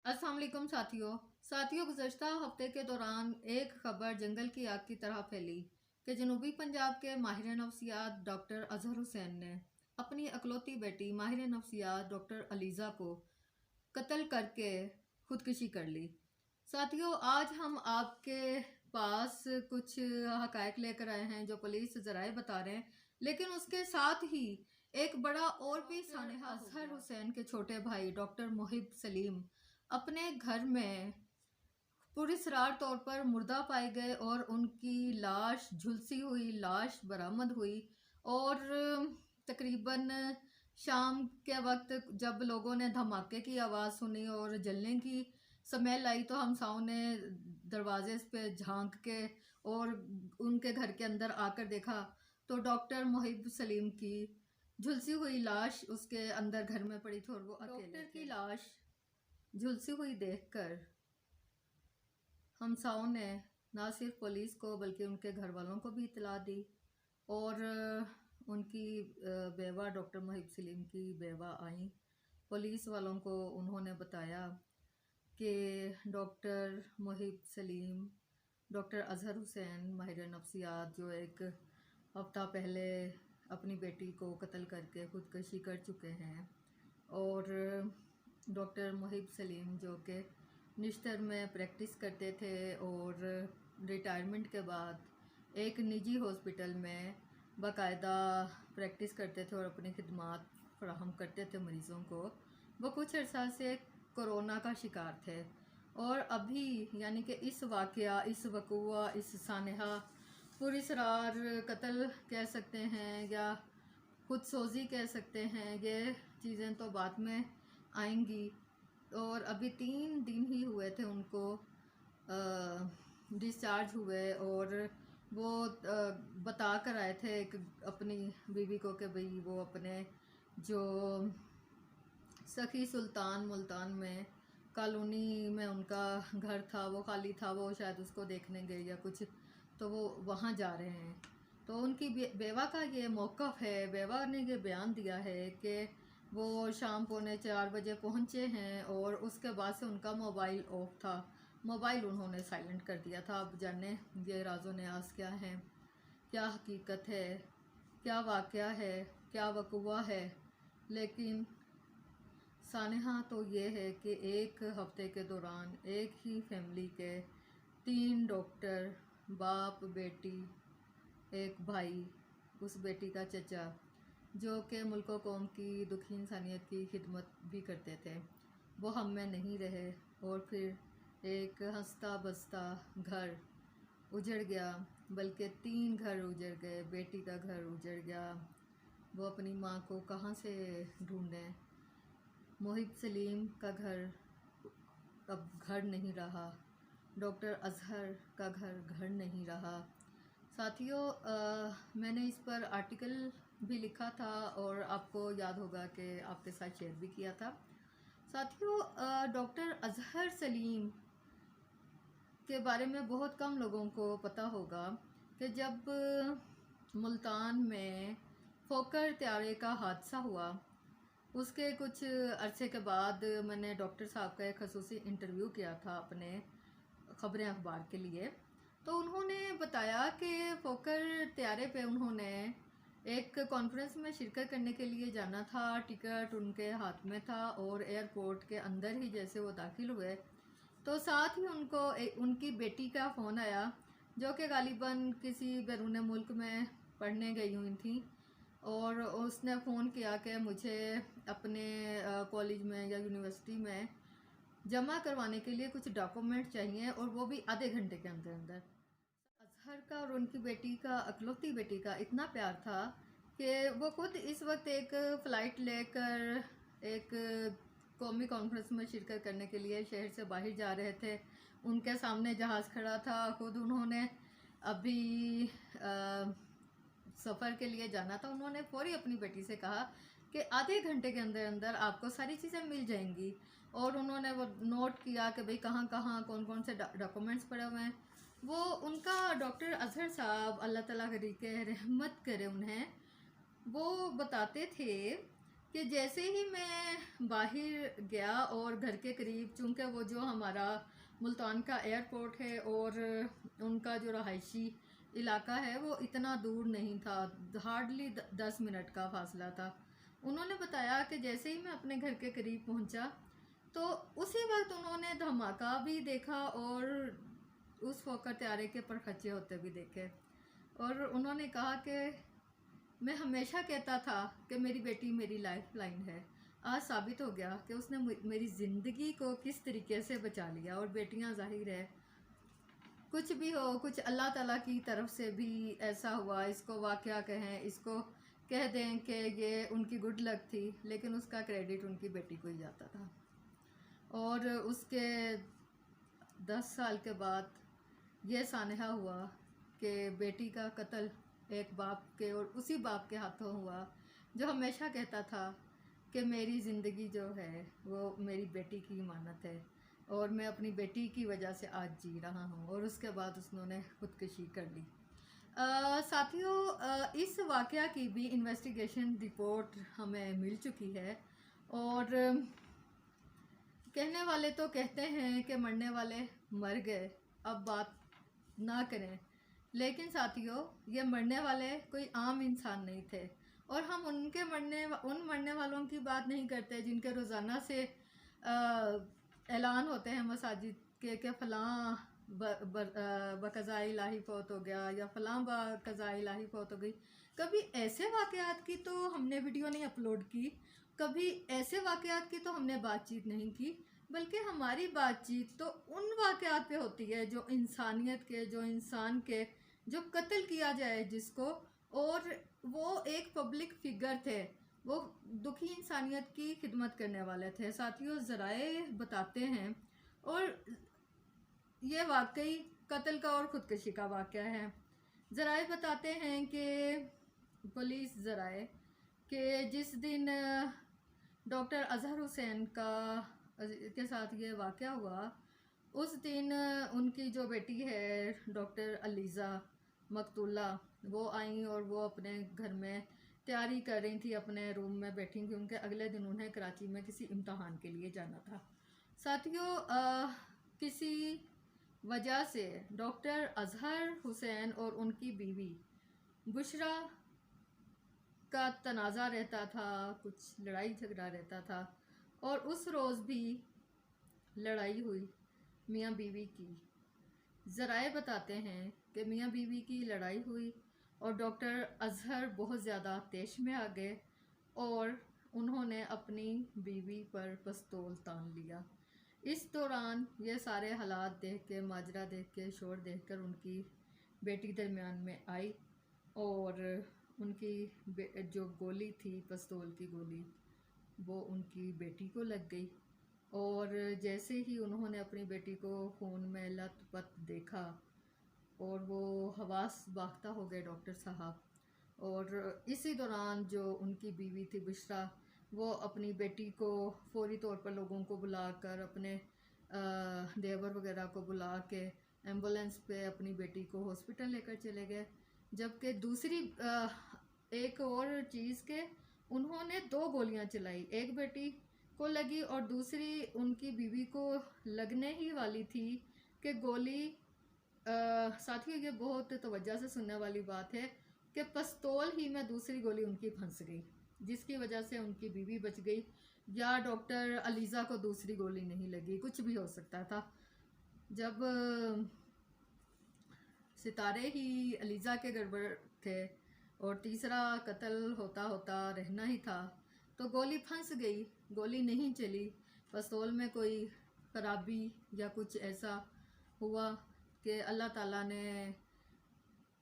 अस्सलाम वालेकुम साथियों गुज़श्ता हफ्ते के दौरान एक खबर जंगल की आग की तरह फैली कि जनूबी पंजाब के माहिर नफ्सियात डॉक्टर अजहर हुसैन ने अपनी अकलौती बेटी माहिर नफ्सियात डॉक्टर अलीज़ा को कत्ल करके खुदकुशी कर ली। साथियों, आज हम आपके पास कुछ हकायक लेकर आए हैं जो पुलिस ज़राए बता रहे हैं, लेकिन उसके साथ ही एक बड़ा और भी सानहा अजहर हुसैन के छोटे भाई डॉक्टर मोहिब सलीम अपने घर में पुरस्रार तौर पर मुर्दा पाए गए और उनकी लाश झुलसी हुई लाश बरामद हुई। और तकरीबन शाम के वक्त जब लोगों ने धमाके की आवाज़ सुनी और जलने की स्मेल आई तो हम सामने दरवाजे पे झांक के और उनके घर के अंदर आकर देखा तो डॉक्टर मोहिब सलीम की झुलसी हुई लाश उसके अंदर घर में पड़ी थी और वो डॉक्टर की लाश झुलसी हुई देखकर हमसाओं ने ना सिर्फ पुलिस को बल्कि उनके घर वालों को भी इतला दी। और उनकी बेवा डॉक्टर मोहिब सलीम की बेवा आई पुलिस वालों को, उन्होंने बताया कि डॉक्टर मोहिब सलीम डॉक्टर अजहर हुसैन माहिर नफ्सियात जो एक हफ्ता पहले अपनी बेटी को कत्ल करके खुदकुशी कर चुके हैं, और डॉक्टर मोहिब सलीम जो कि निश्तर में प्रैक्टिस करते थे और रिटायरमेंट के बाद एक निजी हॉस्पिटल में बाकायदा प्रैक्टिस करते थे और अपनी खिदमात फराहम करते थे मरीज़ों को। वो कुछ अर्सा से कोरोना का शिकार थे और अभी यानी कि इस वाक़या, इस वक़ूआ, इस सानहा पुरस्रार कत्ल कह सकते हैं या खुदसोज़ी कह सकते हैं, ये चीज़ें तो बाद में आएंगी। और अभी 3 दिन ही हुए थे उनको डिस्चार्ज हुए और वो बता कर आए थे एक अपनी बीवी को कि भाई वो अपने जो सखी सुल्तान मुल्तान में कॉलोनी में उनका घर था वो खाली था, वो शायद उसको देखने गए या कुछ, तो वो वहाँ जा रहे हैं। तो उनकी बेवा का ये मौक़िफ़ है, बेवा ने ये बयान दिया है कि वो शाम 3:45 बजे पहुँचे हैं और उसके बाद से उनका मोबाइल ऑफ था, मोबाइल उन्होंने साइलेंट कर दिया था। अब जाने ये राज़ो न्याज़ क्या है, क्या हकीकत है, क्या वाक़या है, क्या वक़ूआ है, लेकिन सानहा तो ये है कि एक हफ़्ते के दौरान एक ही फैमिली के 3 डॉक्टर, बाप, बेटी, एक भाई, उस बेटी का चचा, जो कि मुल्क कौम की दुखी इंसानियत की खिदमत भी करते थे, वो हम में नहीं रहे। और फिर एक हंसता बसता घर उजड़ गया, बल्कि 3 घर उजड़ गए, बेटी का घर उजड़ गया। वो अपनी माँ को कहाँ से ढूंढें। मोहिब सलीम का घर अब घर नहीं रहा, डॉक्टर अजहर का घर नहीं रहा। साथियों, मैंने इस पर आर्टिकल भी लिखा था और आपको याद होगा कि आपके साथ शेयर भी किया था। साथियों, डॉक्टर अजहर सलीम के बारे में बहुत कम लोगों को पता होगा कि जब मुल्तान में फोकर त्यारे का हादसा हुआ उसके कुछ अरसे के बाद मैंने डॉक्टर साहब का एक खसूसी इंटरव्यू किया था अपने ख़बरें अखबार के लिए। तो उन्होंने बताया कि फोकर त्यारे पे उन्होंने एक कॉन्फ्रेंस में शिरकत करने के लिए जाना था, टिकट उनके हाथ में था और एयरपोर्ट के अंदर ही जैसे वो दाखिल हुए तो साथ ही उनको उनकी बेटी का फ़ोन आया जो कि गालिबन किसी बैरून मुल्क में पढ़ने गई हुई थी, और उसने फ़ोन किया कि मुझे अपने कॉलेज में या यूनिवर्सिटी में जमा करवाने के लिए कुछ डॉक्यूमेंट चाहिए और वो भी आधे घंटे के अंदर अंदर। अजहर का और उनकी बेटी का, अकलौती बेटी का इतना प्यार था कि वो खुद इस वक्त एक फ़्लाइट लेकर एक कौमी कॉन्फ्रेंस में शिरकत करने के लिए शहर से बाहर जा रहे थे। उनके सामने जहाज़ खड़ा था, खुद उन्होंने अभी सफ़र के लिए जाना था। उन्होंने फौरी अपनी बेटी से कहा कि आधे घंटे के अंदर अंदर आपको सारी चीज़ें मिल जाएंगी, और उन्होंने वो नोट किया कि भाई कहाँ कहाँ कौन कौन से डॉक्यूमेंट्स पड़े हुए हैं। वो उनका डॉक्टर अजहर साहब, अल्लाह ताला के रहमत करे उन्हें, वो बताते थे कि जैसे ही मैं बाहर गया और घर के करीब, चूँकि वो जो हमारा मुल्तान का एयरपोर्ट है और उनका जो रहायशी इलाका है वो इतना दूर नहीं था, हार्डली 10 मिनट का फासला था। उन्होंने बताया कि जैसे ही मैं अपने घर के करीब पहुंचा तो उसी वक्त उन्होंने धमाका भी देखा और उस फोकर त्यारे के परखच्चे होते भी देखे। और उन्होंने कहा कि मैं हमेशा कहता था कि मेरी बेटी मेरी लाइफ लाइन है, आज साबित हो गया कि उसने मेरी ज़िंदगी को किस तरीके से बचा लिया। और बेटियां जाहिर है कुछ भी हो, कुछ अल्लाह ताला की तरफ से भी ऐसा हुआ, इसको वाक़या कहें, इसको कह दें कि ये उनकी गुड लक थी, लेकिन उसका क्रेडिट उनकी बेटी को ही जाता था। और उसके 10 साल के बाद ये सानहा हुआ कि बेटी का कत्ल एक बाप के और उसी बाप के हाथों हुआ जो हमेशा कहता था कि मेरी ज़िंदगी जो है वो मेरी बेटी की इमानत है और मैं अपनी बेटी की वजह से आज जी रहा हूँ। और उसके बाद उसने खुदकुशी कर ली। साथियों, इस वाक़या की भी इन्वेस्टिगेशन रिपोर्ट हमें मिल चुकी है और कहने वाले तो कहते हैं कि मरने वाले मर गए, अब बात ना करें, लेकिन साथियों ये मरने वाले कोई आम इंसान नहीं थे। और हम उन मरने वालों की बात नहीं करते जिनके रोज़ाना से ऐलान होते हैं मसाजिद के फ़लाँ बक़ज़ा इलाही फ़ौत हो गया या फ़लाँ बक़ज़ा इलाही फ़ौत हो गई। कभी ऐसे वाक़यात की तो हमने वीडियो नहीं अपलोड की, कभी ऐसे वाक़यात की तो हमने बातचीत नहीं की, बल्कि हमारी बातचीत तो उन वाक़यात पे होती है जो इंसानियत के, जो इंसान के, जो कत्ल किया जाए जिसको, और वो एक पब्लिक फिगर थे, वो दुखी इंसानियत की खिदमत करने वाले थे। साथियों ज़राए बताते हैं और ये वाकई कत्ल का और ख़ुदकुशी का वाक़या है। ज़राए बताते हैं कि पुलिस ज़राए कि जिस दिन डॉक्टर अज़हर हुसैन के साथ ये वाक़या हुआ, उस दिन उनकी जो बेटी है डॉक्टर अलीज़ा मकतूला, वो आई और वो अपने घर में तैयारी कर रही थी, अपने रूम में बैठी थी। उनके अगले दिन उन्हें कराची में किसी इम्तहान के लिए जाना था। साथियों, किसी वजह से डॉक्टर अज़हर हुसैन और उनकी बीवी बुशरा का तनाज़ा रहता था, कुछ लड़ाई झगड़ा रहता था। और उस रोज़ भी लड़ाई हुई मियाँ बीवी की। ज़राए बताते हैं कि मियाँ बीवी की लड़ाई हुई और डॉक्टर अज़हर बहुत ज़्यादा तेश में आ गए और उन्होंने अपनी बीवी पर पिस्तौल तान लिया। इस दौरान ये सारे हालात देख के, माजरा देख के, शोर देख कर उनकी बेटी दरमियान में आई और उनकी जो गोली थी, पिस्तौल की गोली, वो उनकी बेटी को लग गई। और जैसे ही उन्होंने अपनी बेटी को खून में लत-पत देखा और वो हवास बाख्ता हो गए डॉक्टर साहब। और इसी दौरान जो उनकी बीवी थी बुशरा, वो अपनी बेटी को फौरी तौर पर लोगों को बुलाकर, अपने देवर वगैरह को बुला के एम्बुलेंस पे अपनी बेटी को हॉस्पिटल लेकर चले गए। जबकि दूसरी एक और चीज़ के उन्होंने 2 गोलियां चलाई, एक बेटी को लगी और दूसरी उनकी बीवी को लगने ही वाली थी कि गोली। साथियों ये बहुत तवज्जो से सुनने वाली बात है कि पिस्तौल ही में दूसरी गोली उनकी फंस गई, जिसकी वजह से उनकी बीवी बच गई, या डॉक्टर अलीज़ा को दूसरी गोली नहीं लगी, कुछ भी हो सकता था। जब सितारे ही अलीज़ा के गड़बड़ थे और तीसरा कत्ल होता होता रहना ही था, तो गोली फंस गई, गोली नहीं चली, पिस्तौल में कोई खराबी या कुछ ऐसा हुआ कि अल्लाह ताला ने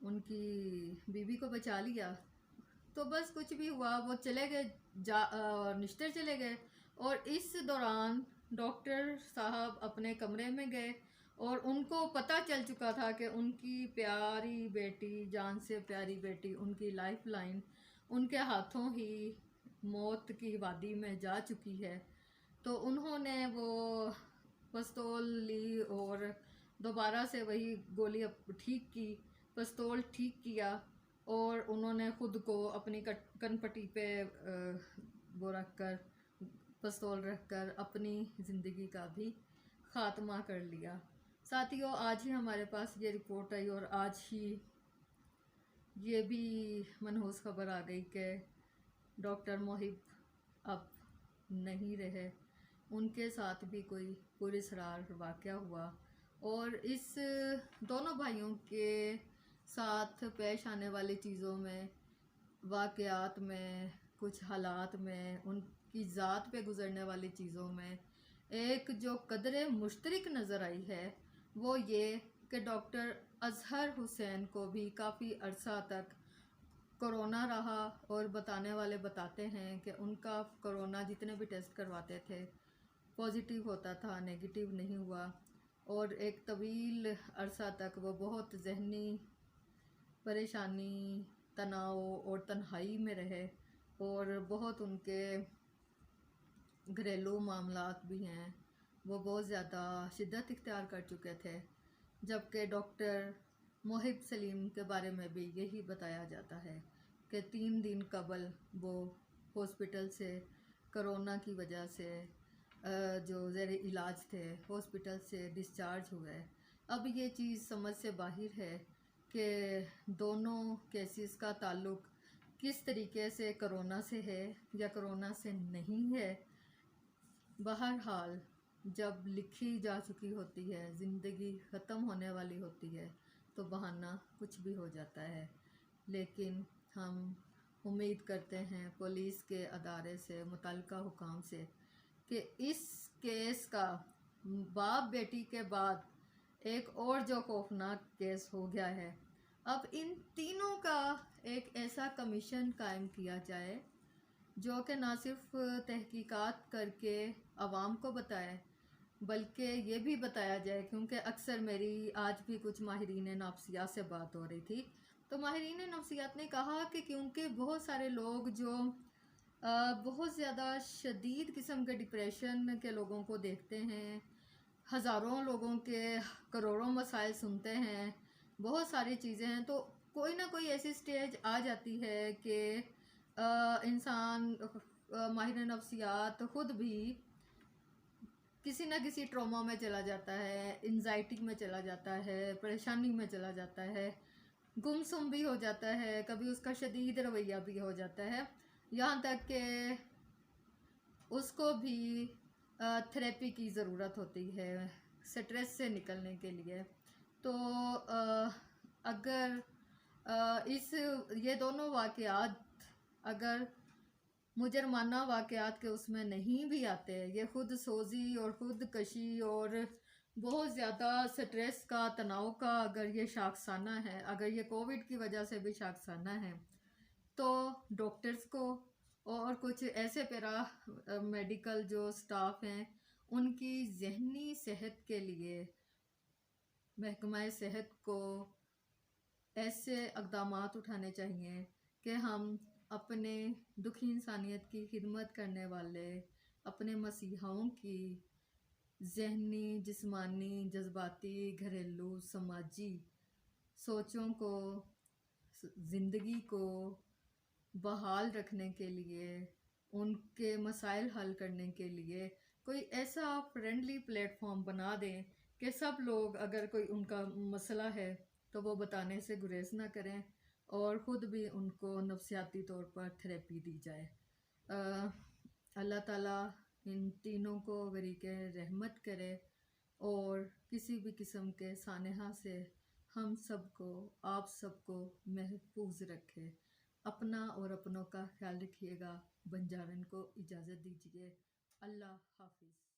उनकी बीवी को बचा लिया। तो बस कुछ भी हुआ, वो चले गए, निश्तर चले गए। और इस दौरान डॉक्टर साहब अपने कमरे में गए और उनको पता चल चुका था कि उनकी प्यारी बेटी, जान से प्यारी बेटी, उनकी लाइफ लाइन उनके हाथों ही मौत की वादी में जा चुकी है। तो उन्होंने वो पिस्तौल ली और दोबारा से वही गोली ठीक की, पिस्तौल ठीक किया और उन्होंने ख़ुद को अपनी कनपट्टी पे वो रखकर, पिस्तौल रखकर अपनी ज़िंदगी का भी ख़ात्मा कर लिया। साथियों, आज ही हमारे पास ये रिपोर्ट आई और आज ही ये भी मनहूस खबर आ गई कि डॉक्टर मोहिब अब नहीं रहे। उनके साथ भी कोई पुरस्कार वाक़या हुआ और इस दोनों भाइयों के साथ पेश आने वाली चीज़ों में, वाक़यात में, कुछ हालात में, उनकी ज़ात पे गुज़रने वाली चीज़ों में एक जो कदर मुश्तरक नज़र आई है वो ये कि डॉक्टर अज़हर हुसैन को भी काफ़ी अरसा तक कोरोना रहा और बताने वाले बताते हैं कि उनका कोरोना जितने भी टेस्ट करवाते थे पॉजिटिव होता था, नेगेटिव नहीं हुआ और एक तवील अरसा तक वो बहुत जहनी परेशानी, तनाव और तन्हाई में रहे और बहुत उनके घरेलू मामलात भी हैं, वो बहुत ज़्यादा शिद्दत इख्तियार कर चुके थे। जबकि डॉक्टर मोहिब सलीम के बारे में भी यही बताया जाता है कि 3 दिन कबल वो हॉस्पिटल से कोरोना की वजह से जो ज़ेर इलाज थे हॉस्पिटल से डिस्चार्ज हुए। अब ये चीज़ समझ से बाहर है कि दोनों केसेस का ताल्लुक किस तरीके से कोरोना से है या कोरोना से नहीं है। बहरहाल जब लिखी जा चुकी होती है, ज़िंदगी ख़त्म होने वाली होती है, तो बहाना कुछ भी हो जाता है। लेकिन हम उम्मीद करते हैं पुलिस के अदारे से, मुतल्लिका हुकाम से, कि इस केस का बाप बेटी के बाद एक और जो खौफनाक केस हो गया है, अब इन तीनों का एक ऐसा कमीशन कायम किया जाए जो कि ना सिर्फ तहकीकात करके आवाम को बताए बल्कि ये भी बताया जाए, क्योंकि अक्सर मेरी आज भी कुछ माहिरीन नफ्सियात से बात हो रही थी, तो माहिरीन नफ्सियात ने कहा कि क्योंकि बहुत सारे लोग जो बहुत ज़्यादा शदीद किस्म के डिप्रेशन के लोगों को देखते हैं, हज़ारों लोगों के करोड़ों मसाइल सुनते हैं, बहुत सारी चीज़ें हैं, तो कोई ना कोई ऐसी स्टेज आ जाती है कि इंसान माहिर नफ्सियात ख़ुद भी किसी न किसी ट्रॉमा में चला जाता है, एंजाइटी में चला जाता है, परेशानी में चला जाता है, गुमसुम भी हो जाता है, कभी उसका शदीद रवैया भी हो जाता है, यहाँ तक कि उसको भी थेरेपी की ज़रूरत होती है स्ट्रेस से निकलने के लिए। तो अगर ये दोनों वाक़यात अगर मुजरमाना वाक़यात के उसमें नहीं भी आते, ये ख़ुद सोज़ी और ख़ुद कशी और बहुत ज़्यादा स्ट्रेस का, तनाव का अगर ये शाखसाना है, अगर ये कोविड की वजह से भी शाखसाना है, तो डॉक्टर्स को और कुछ ऐसे पैरा मेडिकल जो स्टाफ हैं उनकी ज़हनी सेहत के लिए महकमा सेहत को ऐसे इक़दामात उठाने चाहिए कि हम अपने दुखी इंसानियत की खिदमत करने वाले अपने मसीहाओं की ज़हनी, जिस्मानी, जज्बाती, घरेलू, समाजी सोचों को, ज़िंदगी को बहाल रखने के लिए, उनके मसाइल हल करने के लिए कोई ऐसा फ्रेंडली प्लेटफॉर्म बना दें कि सब लोग अगर कोई उनका मसला है तो वो बताने से गुरेज ना करें और ख़ुद भी उनको नफ्सियाती तौर पर थेरेपी दी जाए। अल्लाह ताला इन तीनों को गरीक़ रहमत करे और किसी भी किस्म के सानहा से हम सबको, आप सबको महफूज रखे। अपना और अपनों का ख्याल रखिएगा। बंजारन को इजाज़त दीजिए। अल्लाह हाफिज़।